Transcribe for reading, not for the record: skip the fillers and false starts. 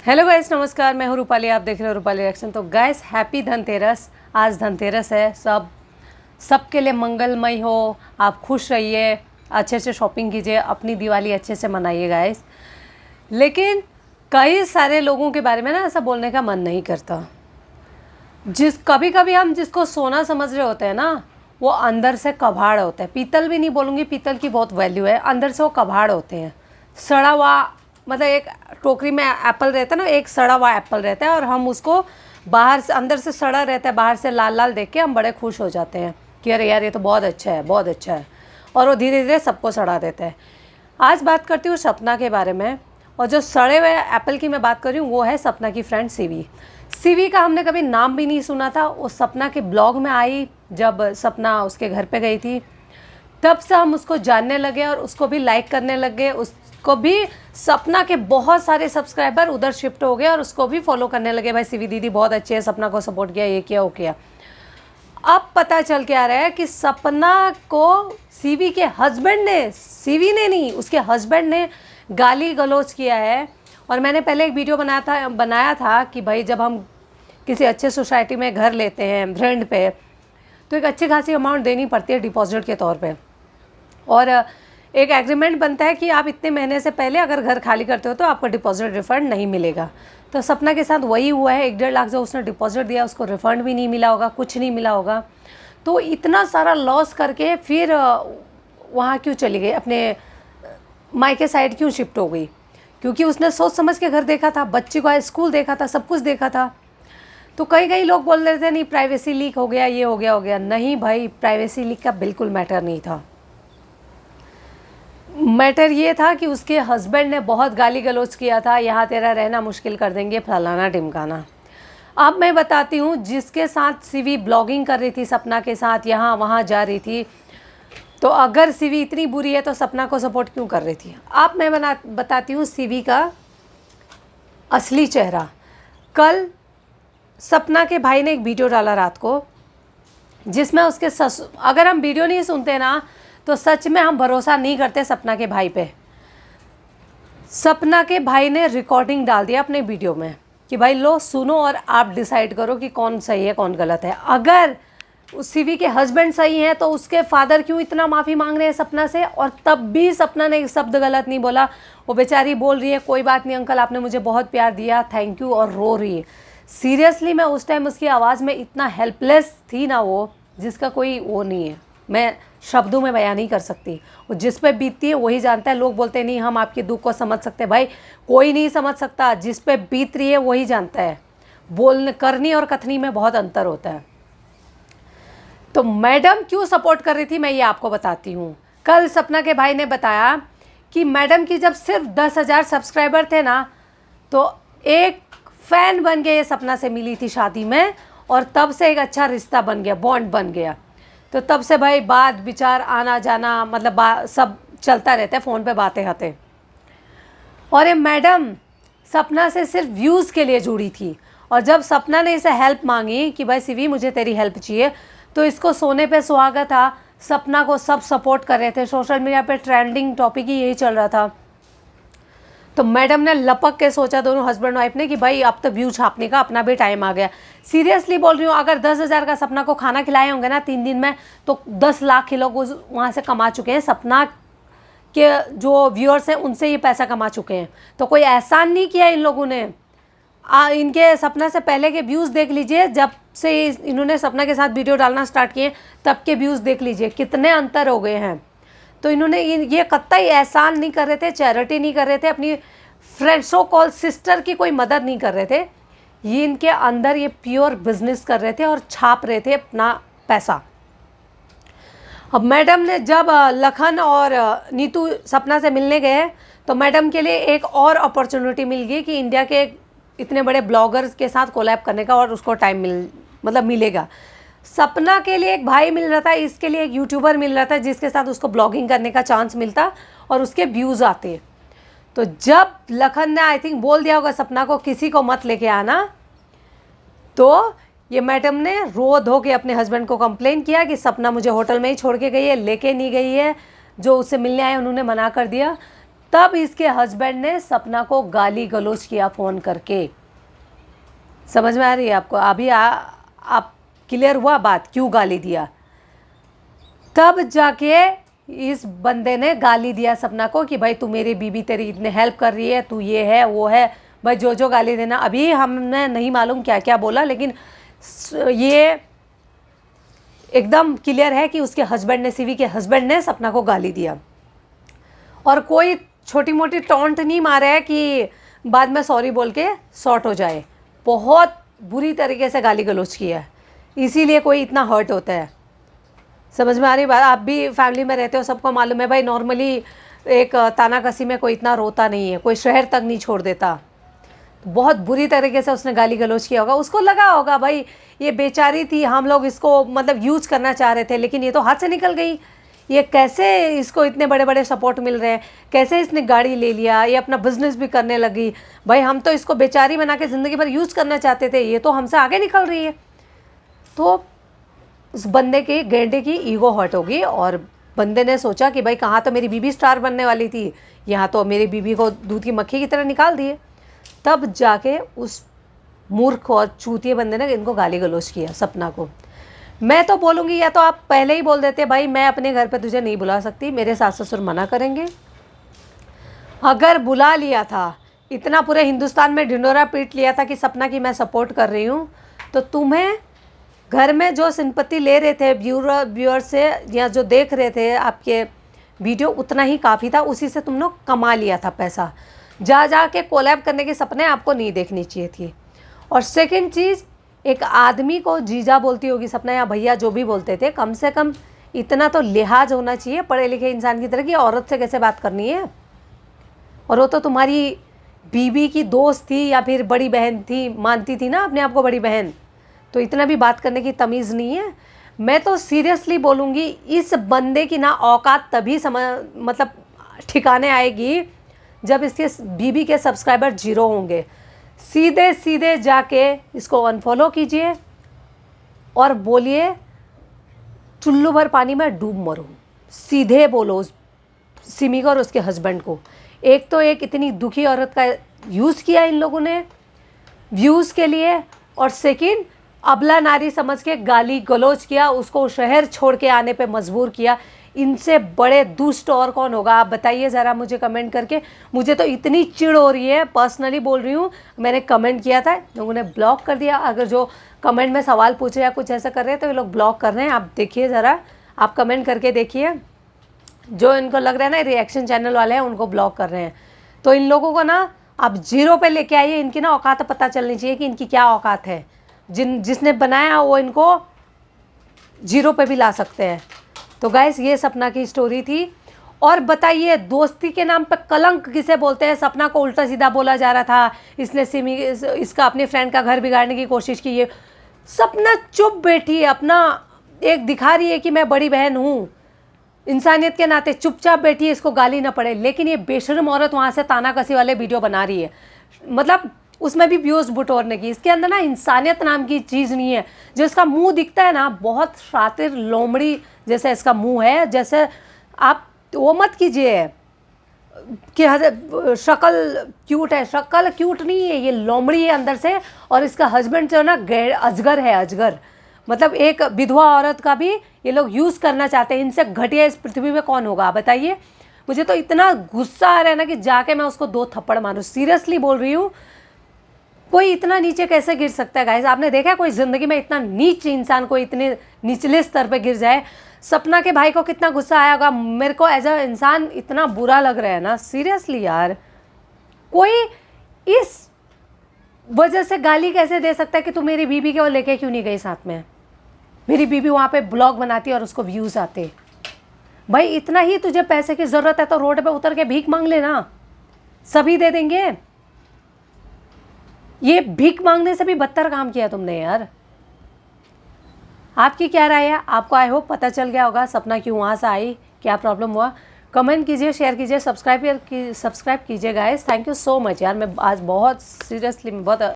Hello guys, नमस्कार। मैं हूँ रूपाली, आप देख रहे हो रूपाली रिएक्शन। तो गाइस, हैप्पी धनतेरस। आज धनतेरस है। सबके लिए मंगलमय हो, आप खुश रहिए, अच्छे से शॉपिंग कीजिए, अपनी दिवाली अच्छे से मनाइए गाइस। लेकिन कई सारे लोगों के बारे में ना ऐसा बोलने का मन नहीं करता। कभी कभी हम जिसको सोना समझ रहे होते हैं ना, वो अंदर से कबाड़ होता है। पीतल भी नहीं बोलूँगी, पीतल की बहुत वैल्यू है, अंदर से वो कबाड़ होते हैं। सड़ा हुआ, मतलब एक टोकरी में एप्पल रहता है ना, एक सड़ा हुआ एप्पल रहता है, और हम उसको बाहर से, अंदर से सड़ा रहता है, बाहर से लाल लाल देख के हम बड़े खुश हो जाते हैं कि अरे यार ये तो बहुत अच्छा है, बहुत अच्छा है, और वो धीरे धीरे सबको सड़ा देता है। आज बात करती हूँ सपना के बारे में, और जो सड़े हुए एप्पल की मैं बात कर रही हूँ वो है सपना की फ्रेंड सीवी। सीवी का हमने कभी नाम भी नहीं सुना था। वो सपना के ब्लॉग में आई जब सपना उसके घर पे गई थी, तब से हम उसको जानने लगे और उसको भी लाइक करने लगे। उसको भी सपना के बहुत सारे सब्सक्राइबर उधर शिफ्ट हो गए और उसको भी फॉलो करने लगे। भाई सीवी दीदी बहुत अच्छी है, सपना को सपोर्ट किया, ये किया वो किया। अब पता चल के आ रहा है कि सपना को सीवी के हस्बैंड ने, सीवी ने नहीं, उसके हस्बैंड ने गाली गलौज किया है। और मैंने पहले एक वीडियो बनाया था कि भाई जब हम किसी अच्छे सोसाइटी में घर लेते हैं रेंट पे, तो एक अच्छी खासी अमाउंट देनी पड़ती है डिपॉजिट के तौर पे, और एक एग्रीमेंट बनता है कि आप इतने महीने से पहले अगर घर खाली करते हो तो आपको डिपॉजिट रिफंड नहीं मिलेगा। तो सपना के साथ वही हुआ है। 1-1.5 लाख जो उसने डिपॉजिट दिया उसको रिफ़ंड भी नहीं मिला होगा, कुछ नहीं मिला होगा। तो इतना सारा लॉस करके फिर वहाँ क्यों चली गई, अपने मायके साइड क्यों शिफ्ट हो गई? क्योंकि उसने सोच समझ के घर देखा था, बच्ची को स्कूल देखा था, सब कुछ देखा था। तो कई लोग बोल रहे थे नहीं प्राइवेसी लीक हो गया, ये हो गया। नहीं भाई, प्राइवेसी लीक का बिल्कुल मैटर नहीं था। मैटर ये था कि उसके हस्बैंड ने बहुत गाली गलौज किया था, यहाँ तेरा रहना मुश्किल कर देंगे, फलाना ढिमकाना। अब मैं बताती हूँ, जिसके साथ सीवी ब्लॉगिंग कर रही थी सपना के साथ, यहाँ वहाँ जा रही थी, तो अगर सीवी इतनी बुरी है तो सपना को सपोर्ट क्यों कर रही थी? अब मैं बताती हूँ सीवी का असली चेहरा। कल सपना के भाई ने एक वीडियो डाला रात को, जिसमें उसके अगर हम वीडियो नहीं सुनते ना तो सच में हम भरोसा नहीं करते सपना के भाई पे। सपना के भाई ने रिकॉर्डिंग डाल दिया अपने वीडियो में कि भाई लो सुनो और आप डिसाइड करो कि कौन सही है कौन गलत है। अगर उस सीवी के हस्बैंड सही हैं तो उसके फादर क्यों इतना माफ़ी मांग रहे हैं सपना से, और तब भी सपना ने एक शब्द गलत नहीं बोला। वो बेचारी बोल रही है कोई बात नहीं अंकल, आपने मुझे बहुत प्यार दिया, थैंक यू, और रो रही है। सीरियसली मैं उस टाइम उसकी आवाज़ में इतना हेल्पलेस थी ना वो, जिसका कोई वो नहीं है, मैं शब्दों में बयान नहीं कर सकती। वो जिस पे बीतती है वही जानता है। लोग बोलते नहीं हम आपके दुख को समझ सकते, भाई कोई नहीं समझ सकता, जिस पे बीत रही है वही जानता है। बोलने करनी और कथनी में बहुत अंतर होता है। तो मैडम क्यों सपोर्ट कर रही थी मैं ये आपको बताती हूँ। कल सपना के भाई ने बताया कि मैडम की जब सिर्फ 10,000 सब्सक्राइबर थे ना, तो एक फ़ैन बन के ये सपना से मिली थी शादी में, और तब से एक अच्छा रिश्ता बन गया, बॉन्ड बन गया। तो तब से भाई बात विचार आना जाना, मतलब सब चलता रहता है, फ़ोन पे बातें होते। और ये मैडम सपना से सिर्फ व्यूज़ के लिए जुड़ी थी, और जब सपना ने इसे हेल्प मांगी कि भाई सीवी मुझे तेरी हेल्प चाहिए, तो इसको सोने पे सुहागा था। सपना को सब सपोर्ट कर रहे थे, सोशल मीडिया पे ट्रेंडिंग टॉपिक ही यही चल रहा था। तो मैडम ने लपक के सोचा, दोनों हस्बैंड वाइफ ने, कि भाई अब तो व्यू छापने का अपना भी टाइम आ गया। सीरियसली बोल रही हूँ, अगर 10,000 का सपना को खाना खिलाए होंगे ना 3 दिन में, तो 10 लाख के लोग वहाँ से कमा चुके हैं। सपना के जो व्यूअर्स हैं उनसे ये पैसा कमा चुके हैं। तो कोई एहसान नहीं किया इन लोगों ने। इनके सपना से पहले के व्यूज़ देख लीजिए, जब से इन्होंने सपना के साथ वीडियो डालना स्टार्ट किए तब के व्यूज़ देख लीजिए, कितने अंतर हो गए हैं। तो इन्होंने ये कतई एहसान नहीं कर रहे थे, चैरिटी नहीं कर रहे थे, अपनी फ्रेंड सो कॉल सिस्टर की कोई मदद नहीं कर रहे थे। ये इनके अंदर ये प्योर बिजनेस कर रहे थे और छाप रहे थे अपना पैसा। अब मैडम ने जब लखन और नीतू सपना से मिलने गए, तो मैडम के लिए एक और अपॉर्चुनिटी मिल गई कि इंडिया के इतने बड़े ब्लॉगर्स के साथ कोलैब करने का, और उसको टाइम मिलेगा। सपना के लिए एक भाई मिल रहा था, इसके लिए एक यूट्यूबर मिल रहा था जिसके साथ उसको ब्लॉगिंग करने का चांस मिलता और उसके व्यूज़ आते। तो जब लखन ने आई थिंक बोल दिया होगा सपना को किसी को मत लेके आना, तो ये मैडम ने रो धो के अपने हस्बैंड को कंप्लेन किया कि सपना मुझे होटल में ही छोड़ के गई है, लेके नहीं गई है, जो उससे मिलने आए उन्होंने मना कर दिया। तब इसके हस्बैंड ने सपना को गाली गलौज किया फ़ोन करके। समझ में आ रही है आपको? अभी आप क्लियर हुआ बात क्यों गाली दिया? तब जाके इस बंदे ने गाली दिया सपना को कि भाई तू मेरी बीबी तेरी इतने हेल्प कर रही है, तू ये है वो है, भाई जो गाली देना। अभी हमने नहीं मालूम क्या क्या बोला, लेकिन ये एकदम क्लियर है कि उसके हस्बैंड ने, सीवी के हस्बैंड ने सपना को गाली दिया। और कोई छोटी मोटी टॉन्ट नहीं मारा है कि बाद में सॉरी बोल के सॉर्ट हो जाए। बहुत बुरी तरीके से गाली गलौज किया है, इसीलिए कोई इतना हर्ट होता है। समझ में आ रही बात? आप भी फैमिली में रहते हो, सबको मालूम है भाई, नॉर्मली एक तानाकसी में कोई इतना रोता नहीं है, कोई शहर तक नहीं छोड़ देता। बहुत बुरी तरीके से उसने गाली गलौज किया होगा। उसको लगा होगा भाई ये बेचारी थी, हम लोग इसको मतलब यूज़ करना चाह रहे थे, लेकिन ये तो हाथ से निकल गई। ये कैसे इसको इतने बड़े बड़े सपोर्ट मिल रहे हैं, कैसे इसने गाड़ी ले लिया, ये अपना बिजनेस भी करने लगी। भाई हम तो इसको बेचारी बना के ज़िंदगी भर यूज़ करना चाहते थे, ये तो हमसे आगे निकल रही है। तो उस बंदे की, गेंडे की ईगो हर्ट होगी और बंदे ने सोचा कि भाई कहाँ तो मेरी बीबी स्टार बनने वाली थी, यहाँ तो मेरी बीबी को दूध की मक्खी की तरह निकाल दिए। तब जाके उस मूर्ख और चूतिए बंदे ने इनको गाली गलौज किया सपना को। मैं तो बोलूँगी या तो आप पहले ही बोल देते भाई मैं अपने घर पे तुझे नहीं बुला सकती, मेरे सास ससुर मना करेंगे। अगर बुला लिया था, इतना पूरे हिंदुस्तान में ढिंडोरा पीट लिया था कि सपना की मैं सपोर्ट कर रही हूँ, तो तुम्हें घर में जो सिंपत्ति ले रहे थे व्यूअर से या जो देख रहे थे आपके वीडियो, उतना ही काफ़ी था, उसी से तुम लोग कमा लिया था पैसा। जा के कोलैब करने के सपने आपको नहीं देखनी चाहिए थी। और सेकंड चीज़, एक आदमी को जीजा बोलती होगी सपना या भैया जो भी बोलते थे, कम से कम इतना तो लिहाज होना चाहिए पढ़े लिखे इंसान की तरह कि औरत से कैसे बात करनी है। और वो तो तुम्हारी बीबी की दोस्त थी या फिर बड़ी बहन थी, मानती थी ना अपने आप को बड़ी बहन, तो इतना भी बात करने की तमीज़ नहीं है। मैं तो सीरियसली बोलूँगी, इस बंदे की ना औकात तभी मतलब ठिकाने आएगी जब इसके बीबी के सब्सक्राइबर 0 होंगे। सीधे सीधे जाके इसको अनफॉलो कीजिए और बोलिए चुल्लू भर पानी में डूब मरूं। सीधे बोलो सिमी को और उसके हस्बैंड को। एक तो एक इतनी दुखी औरत का यूज़ किया इन लोगों ने व्यूज़ के लिए, और सेकंड अबला नारी समझ के गाली गलौज किया, उसको शहर छोड़ के आने पे मजबूर किया। इनसे बड़े दुष्ट और कौन होगा आप बताइए ज़रा मुझे कमेंट करके। मुझे तो इतनी चिढ़ हो रही है, पर्सनली बोल रही हूँ। मैंने कमेंट किया था, लोगों ने ब्लॉक कर दिया। अगर जो कमेंट में सवाल पूछ रहे या कुछ ऐसा कर रहे हैं तो ये लोग ब्लॉक कर रहे हैं। आप देखिए ज़रा, आप कमेंट करके देखिए। जो इनको लग रहा है ना रिएक्शन चैनल वाले हैं, उनको ब्लॉक कर रहे हैं। तो इन लोगों को ना आप 0 पे लेके आइए। इनकी ना औकात पता चलनी चाहिए कि इनकी क्या औकात है। जिसने बनाया वो इनको 0 पे भी ला सकते हैं। तो गाइस ये सपना की स्टोरी थी। और बताइए दोस्ती के नाम पे कलंक किसे बोलते हैं? सपना को उल्टा सीधा बोला जा रहा था, इसने सिमी इसका अपनी फ्रेंड का घर बिगाड़ने की कोशिश की। ये सपना चुप बैठी है, अपना एक दिखा रही है कि मैं बड़ी बहन हूँ, इंसानियत के नाते चुपचाप बैठी है, इसको गाली ना पड़े। लेकिन ये बेशर्म औरत वहाँ से तानाकसी वाले वीडियो बना रही है, मतलब उसमें भी व्यूज़ बटोरने की। इसके अंदर ना इंसानियत नाम की चीज़ नहीं है। जो इसका मुंह दिखता है ना, बहुत शातिर लोमड़ी जैसे इसका मुंह है। जैसे आप वो मत कीजिए कि शक्ल क्यूट है, शक्ल क्यूट नहीं है, ये लोमड़ी है अंदर से। और इसका हस्बैंड जो है ना अजगर है, अजगर। मतलब एक विधवा औरत का भी ये लोग यूज़ करना चाहते हैं। इनसे घटिया इस पृथ्वी में कौन होगा बताइए। मुझे तो इतना गुस्सा आ रहा है ना कि जाके मैं उसको 2 थप्पड़ मारूं। सीरियसली बोल रही हूँ, कोई इतना नीचे कैसे गिर सकता है गाइस? आपने देखा कोई ज़िंदगी में इतना नीच इंसान कोई इतने निचले स्तर पे गिर जाए? सपना के भाई को कितना गुस्सा आया होगा। मेरे को एज अ इंसान इतना बुरा लग रहा है ना, सीरियसली यार। कोई इस वजह से गाली कैसे दे सकता है कि तू मेरी बीबी को लेके क्यों नहीं गई साथ में? मेरी बीबी वहाँ पे ब्लॉग बनाती और उसको व्यूज़ आते। भाई इतना ही तुझे पैसे की ज़रूरत है तो रोड पे उतर के भीख मांग लेना, सभी दे देंगे। ये भीख मांगने से भी बदतर काम किया तुमने यार। आपकी क्या राय है? आपको आई होप पता चल गया होगा सपना क्यों वहाँ से आई, क्या प्रॉब्लम हुआ। कमेंट कीजिए, शेयर कीजिए, सब्सक्राइब कीजिए guys. Thank you so much यार। मैं आज बहुत सीरियसली बहुत